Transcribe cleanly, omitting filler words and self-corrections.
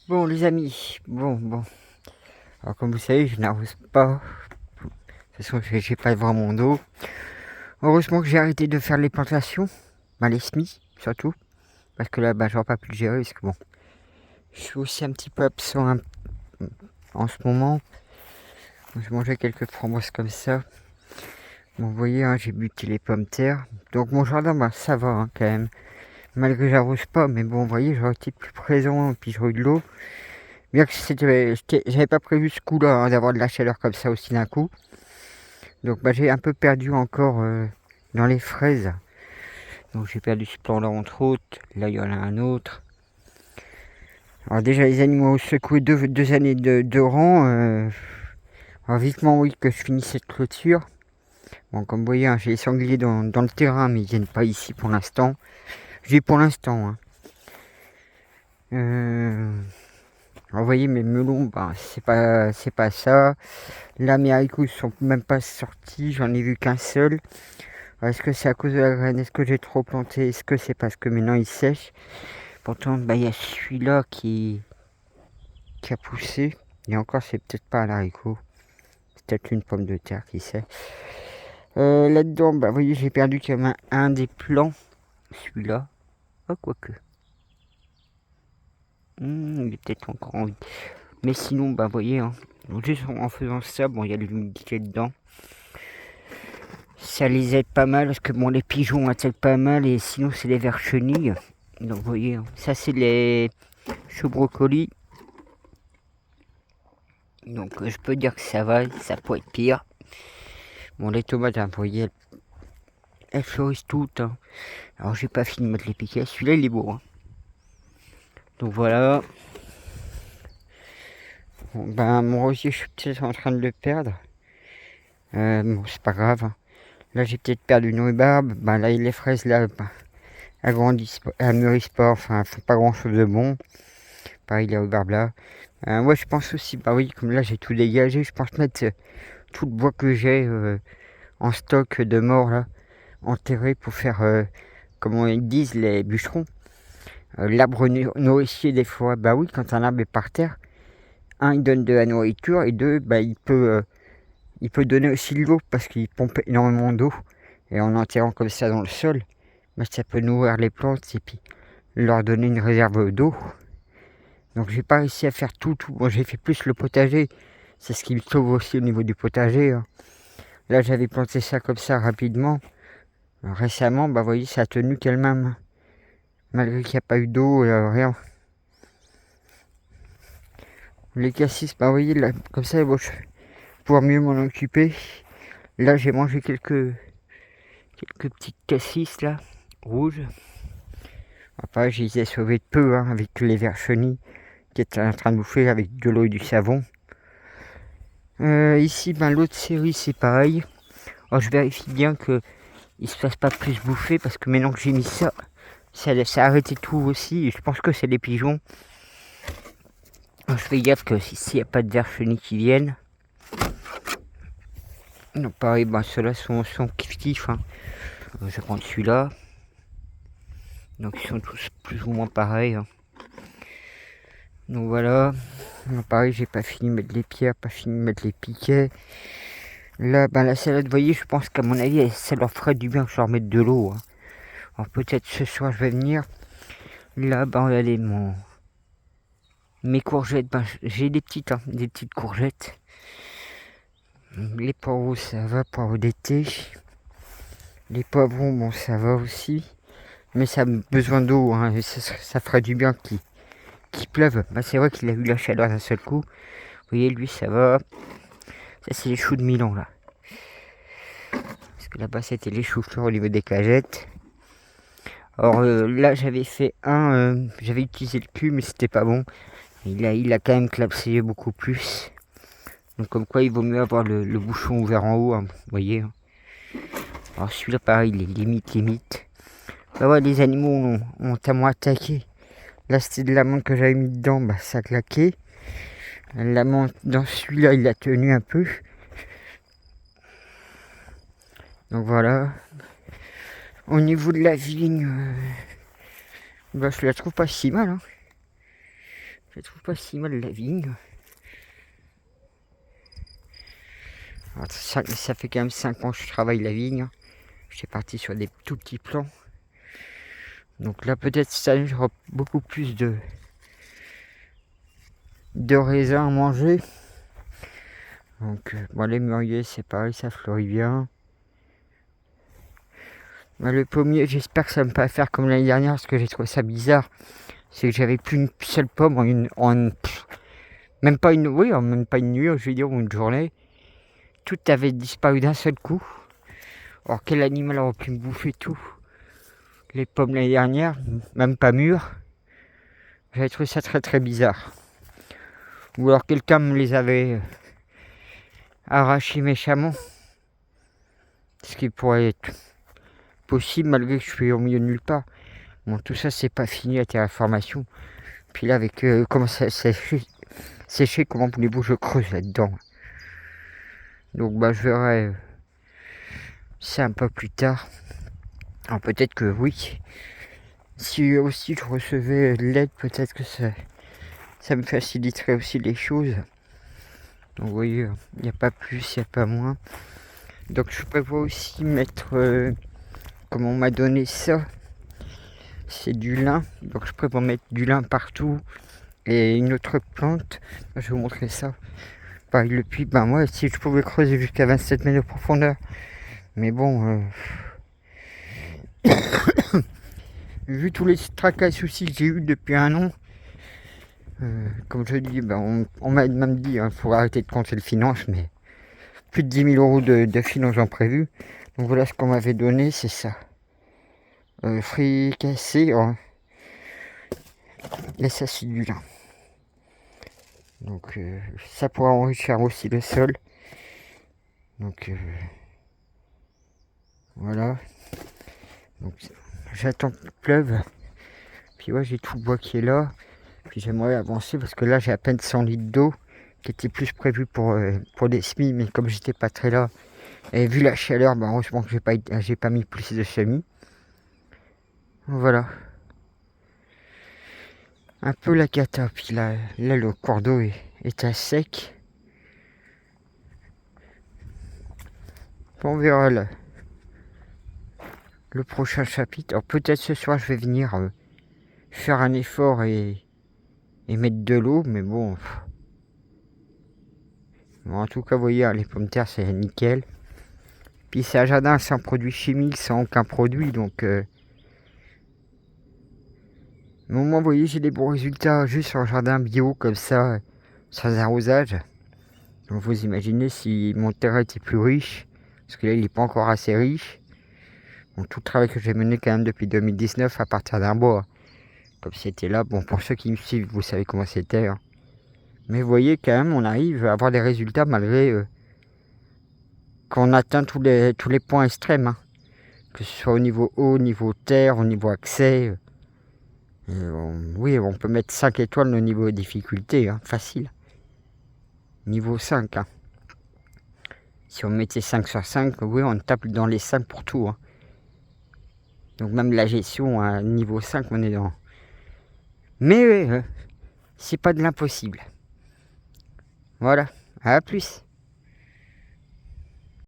Bon les amis, bon. Alors comme vous savez, je n'arrose pas. De toute façon, j'ai pas vraiment d'eau. Heureusement que j'ai arrêté de faire les plantations, les semis surtout, parce que là, j'aurais pas pu le gérer, parce que bon, je suis aussi un petit peu absent en ce moment. Je mangeais quelques framboises comme ça. Bon, vous voyez, j'ai buté les pommes de terre. Donc mon jardin, ça va quand même. Malgré que j'arrose pas, mais bon, vous voyez, j'aurais été plus présent, et puis j'aurais eu de l'eau. Bien que j'avais pas prévu ce coup-là, d'avoir de la chaleur comme ça aussi d'un coup. Donc j'ai un peu perdu encore dans les fraises. Donc j'ai perdu ce plan-là entre autres. Là il y en a un autre. Alors déjà les animaux ont secoué deux années de rang. Alors vivement oui que je finisse cette clôture. Bon comme vous voyez j'ai les sangliers dans le terrain mais ils viennent pas ici pour l'instant. Je dis pour l'instant. Alors, vous voyez mes melons, c'est pas ça. Là mes haricots sont même pas sortis, j'en ai vu qu'un seul. Est-ce que c'est à cause de la graine? Est-ce que j'ai trop planté? Est-ce que c'est parce que maintenant il sèche? Pourtant, il y a celui-là qui a poussé. Et encore, c'est peut-être pas un haricot. C'est peut-être une pomme de terre, qui sait. Là-dedans, vous voyez, j'ai perdu quand même un des plants. Celui-là. Oh, quoique. Il est peut-être encore en vie. Mais sinon, vous voyez, juste en faisant ça, il y a de l'humidité dedans. Ça les aide pas mal parce que les pigeons attaquent pas mal et sinon c'est les vers chenilles. Donc vous voyez, ça c'est les choux brocolis. Donc je peux dire que ça va, ça peut être pire. Bon les tomates, vous voyez, elles fleurissent toutes. Alors j'ai pas fini de mettre les piquets, celui-là il est beau. Donc voilà. Bon, mon rosier je suis peut-être en train de le perdre. Bon c'est pas grave. Là j'ai peut-être perdu une rhubarbe. Là les fraises là, elles grandissent, elles mûrissent pas, enfin elles font pas grand chose de bon. Pareil les rhubarbes là. Ouais je pense aussi, oui comme là j'ai tout dégagé, je pense mettre tout le bois que j'ai en stock de mort là, enterré pour faire, comme ils disent les bûcherons, l'arbre nourricier des forêts. Oui, quand un arbre est par terre, un, il donne de la nourriture, et deux, il peut donner aussi de l'eau parce qu'il pompe énormément d'eau. Et en enterrant comme ça dans le sol, ça peut nourrir les plantes et puis leur donner une réserve d'eau. Donc j'ai pas réussi à faire tout. Bon, j'ai fait plus le potager. C'est ce qui me sauve aussi au niveau du potager. Là, j'avais planté ça comme ça rapidement. Récemment, vous voyez, ça a tenu qu'elle-même. Malgré qu'il n'y a pas eu d'eau, rien. Les cassis, vous voyez, là, comme ça, je vais pouvoir mieux m'en occuper. Là, j'ai mangé quelques petites cassis, là, rouges. Après, je les ai sauvés de peu, avec les vers chenilles qui étaient en train de bouffer avec de l'eau et du savon. Ici, l'autre série, c'est pareil. Alors, je vérifie bien que il se fasse pas plus bouffer parce que maintenant que j'ai mis ça a arrêté tout aussi. Et je pense que c'est les pigeons. Alors, je fais gaffe que s'il n'y a pas de vers chenilles qui viennent. Donc pareil, ceux-là sont kiff-kiff. Je vais prendre celui-là. Donc ils sont tous plus ou moins pareils. Donc voilà. Donc, pareil, j'ai pas fini de mettre les pierres, pas fini de mettre les piquets. Là, la salade, vous voyez, je pense qu'à mon avis, ça leur ferait du bien que je leur mette de l'eau. Alors peut-être ce soir, je vais venir. Là, regardez mes courgettes. J'ai des petites courgettes. Les poireaux, ça va, poireaux d'été. Les poivrons, ça va aussi. Mais ça a besoin d'eau, et ça ferait du bien qu'il pleuve. C'est vrai qu'il a eu la chaleur d'un seul coup. Vous voyez, lui, ça va. Ça, c'est les choux de Milan, là. Parce que là-bas, c'était les choux-fleurs au niveau des cagettes. Alors là, j'avais fait j'avais utilisé le cul, mais c'était pas bon. Il a quand même clapsé beaucoup plus. Donc comme quoi, il vaut mieux avoir le bouchon ouvert en haut, vous voyez. Alors celui-là, pareil, il est limite. Ouais, les animaux ont tellement attaqué. Là, c'était de l'amande que j'avais mis dedans, ça a claqué. L'amande dans celui-là, il a tenu un peu. Donc voilà. Au niveau de la vigne, je la trouve pas si mal. Je trouve pas si mal la vigne. Alors, ça fait quand même 5 ans que je travaille la vigne. J'étais parti sur des tout petits plans. Donc là, peut-être cette année, j'aurai beaucoup plus de raisins à manger. Donc, bon, les mûriers, c'est pareil, ça fleurit bien. Mais le pommier, j'espère que ça ne va pas faire comme l'année dernière, parce que j'ai trouvé ça bizarre. C'est que j'avais plus une seule pomme même pas une nuit, je veux dire, ou une journée. Tout avait disparu d'un seul coup. Alors quel animal aurait pu me bouffer tout? Les pommes l'année dernière, même pas mûres. J'avais trouvé ça très très bizarre. Ou alors quelqu'un me les avait arrachées méchamment. Ce qui pourrait être possible malgré que je suis au milieu de nulle part. Bon, tout ça c'est pas fini la terraformation. Puis là avec comment ça séché, comment voulez-vous je creuse là-dedans. Donc bah je verrai ça un peu plus tard. Alors peut-être que oui. Si aussi je recevais de l'aide, peut-être que ça me faciliterait aussi les choses. Donc vous voyez, il n'y a pas plus, il n'y a pas moins. Donc je prévois aussi mettre, comme on m'a donné ça, c'est du lin. Donc je prévois mettre du lin partout. Et une autre plante, je vais vous montrer ça. Pareil, le puits, ben moi si je pouvais creuser jusqu'à 27 mètres de profondeur. Mais bon, vu tous les tracas et soucis que j'ai eu depuis un an, comme je dis, ben on m'a même dit, il faut arrêter de compter le finance, mais plus de 10 000 euros de financement prévu. Donc voilà ce qu'on m'avait donné, c'est ça. Fricassé, et ça c'est du lin. Donc ça pourra enrichir aussi le sol. Donc voilà. Donc j'attends qu'il pleuve. Puis ouais, j'ai tout le bois qui est là. Puis j'aimerais avancer parce que là j'ai à peine 100 litres d'eau qui était plus prévu pour des semis, mais comme j'étais pas très là et vu la chaleur, bah heureusement que j'ai pas mis plus de semis. Voilà. Un peu la cata, puis là le cours d'eau est à sec. On verra le prochain chapitre. Alors peut-être ce soir je vais venir faire un effort et mettre de l'eau, mais bon. Bon, en tout cas, vous voyez, les pommes de terre, c'est nickel. Puis c'est un jardin sans produits chimiques, sans aucun produit, donc... Mais au moins, vous voyez, j'ai des bons résultats juste sur un jardin bio, comme ça, sans arrosage. Donc vous imaginez si mon terrain était plus riche, parce que là, il n'est pas encore assez riche. Donc tout le travail que j'ai mené quand même depuis 2019 à partir d'un bois. Comme c'était là, bon, pour ceux qui me suivent, vous savez comment c'était. Hein. Mais vous voyez, quand même, on arrive à avoir des résultats malgré... qu'on atteint tous les points extrêmes, hein. Que ce soit au niveau eau, au niveau terre, au niveau accès. Oui, on peut mettre 5 étoiles au niveau difficulté, hein, facile. Niveau 5. Hein. Si on mettait 5 sur 5, oui, on tape dans les 5 pour tout. Hein. Donc même la gestion à niveau 5, on est dans... Mais c'est pas de l'impossible. Voilà, à plus.